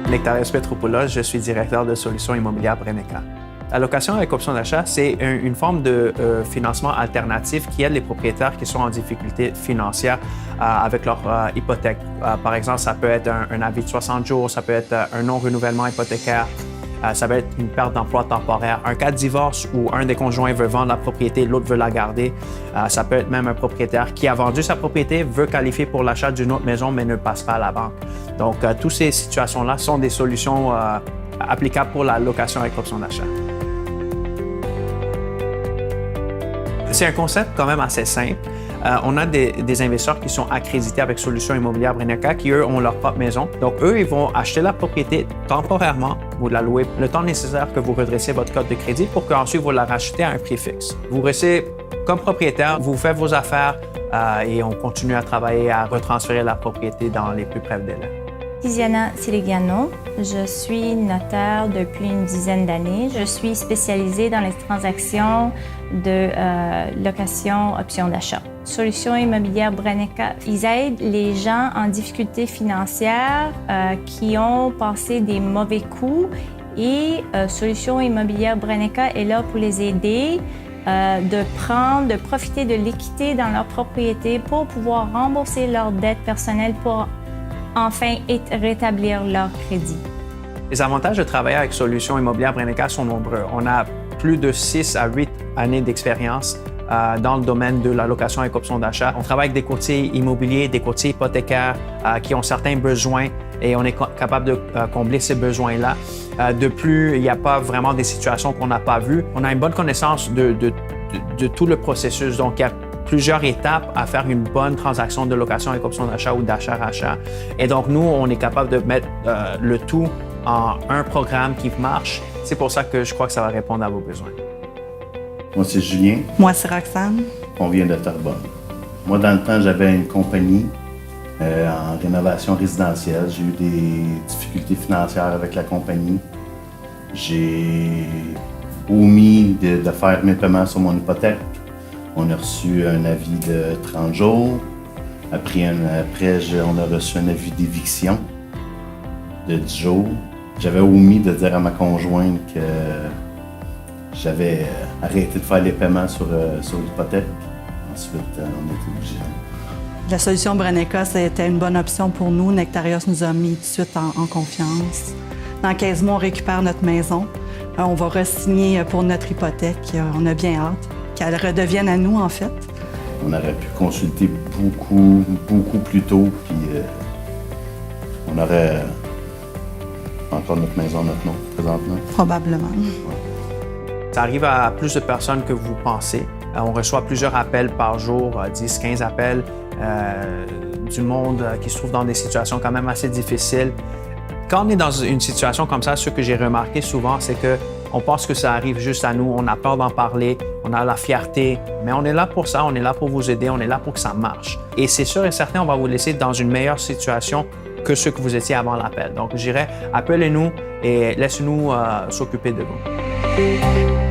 Nectarios Petropoulos, je suis directeur de solutions immobilières Brenneca. La location avec option d'achat, c'est une forme de financement alternatif qui aide les propriétaires qui sont en difficulté financière avec leur hypothèque. Par exemple, ça peut être un avis de 60 jours, ça peut être un non-renouvellement hypothécaire, ça peut être une perte d'emploi temporaire, un cas de divorce où un des conjoints veut vendre la propriété, l'autre veut la garder. Ça peut être même un propriétaire qui a vendu sa propriété, veut qualifier pour l'achat d'une autre maison, mais ne passe pas à la banque. Donc, toutes ces situations-là sont des solutions applicables pour la location avec option d'achat. C'est un concept quand même assez simple. On a des investisseurs qui sont accrédités avec Solutions immobilières Brenneca qui, eux, ont leur propre maison. Donc, eux, ils vont acheter la propriété temporairement, vous la louez le temps nécessaire que vous redressez votre code de crédit pour qu'ensuite vous la rachetez à un prix fixe. Vous restez comme propriétaire, vous faites vos affaires et on continue à travailler à retransférer la propriété dans les plus brefs délais. Tiziana Siligiano, je suis notaire depuis une dizaine d'années. Je suis spécialisée dans les transactions de location option d'achat. Solutions immobilières Brenneca, ils aident les gens en difficulté financière qui ont passé des mauvais coups et Solutions immobilières Brenneca est là pour les aider de profiter de l'équité dans leur propriété pour pouvoir rembourser leurs dettes personnelles pour enfin rétablir leur crédit. Les avantages de travailler avec Solutions immobilières Brenneca sont nombreux. On a plus de 6 à 8 années d'expérience dans le domaine de la location avec option d'achat. On travaille avec des courtiers immobiliers, des courtiers hypothécaires qui ont certains besoins et on est capable de combler ces besoins-là. De plus, il n'y a pas vraiment des situations qu'on n'a pas vues. On a une bonne connaissance de tout le processus. Donc, il y a plusieurs étapes à faire une bonne transaction de location avec option d'achat ou d'achat-rachat. Et donc, nous, on est capable de mettre le tout en un programme qui marche. C'est pour ça que je crois que ça va répondre à vos besoins. Moi, c'est Julien. Moi, c'est Roxane. On vient de Terrebonne. Moi, dans le temps, j'avais une compagnie en rénovation résidentielle. J'ai eu des difficultés financières avec la compagnie. J'ai omis de faire mes paiements sur mon hypothèque. On a reçu un avis de 30 jours. Après, on a reçu un avis d'éviction de 10 jours. J'avais omis de dire à ma conjointe que j'avais arrêté de faire les paiements sur l'hypothèque. Ensuite, on était obligé. La solution Brenneca, c'était une bonne option pour nous. Nectarios nous a mis tout de suite en confiance. Dans 15 mois, on récupère notre maison. On va re-signer pour notre hypothèque. On a bien hâte qu'elle redevienne à nous, en fait. On aurait pu consulter beaucoup plus tôt, puis on aurait encore notre maison, notre nom, présentement. Probablement. Ça arrive à plus de personnes que vous pensez. On reçoit plusieurs appels par jour, 10, 15 appels du monde qui se trouve dans des situations quand même assez difficiles. Quand on est dans une situation comme ça, ce que j'ai remarqué souvent, c'est qu'on pense que ça arrive juste à nous, on a peur d'en parler, on a la fierté, mais on est là pour ça, on est là pour vous aider, on est là pour que ça marche. Et c'est sûr et certain, on va vous laisser dans une meilleure situation que ce que vous étiez avant l'appel. Donc, je dirais, appelez-nous et laissez-nous s'occuper de vous.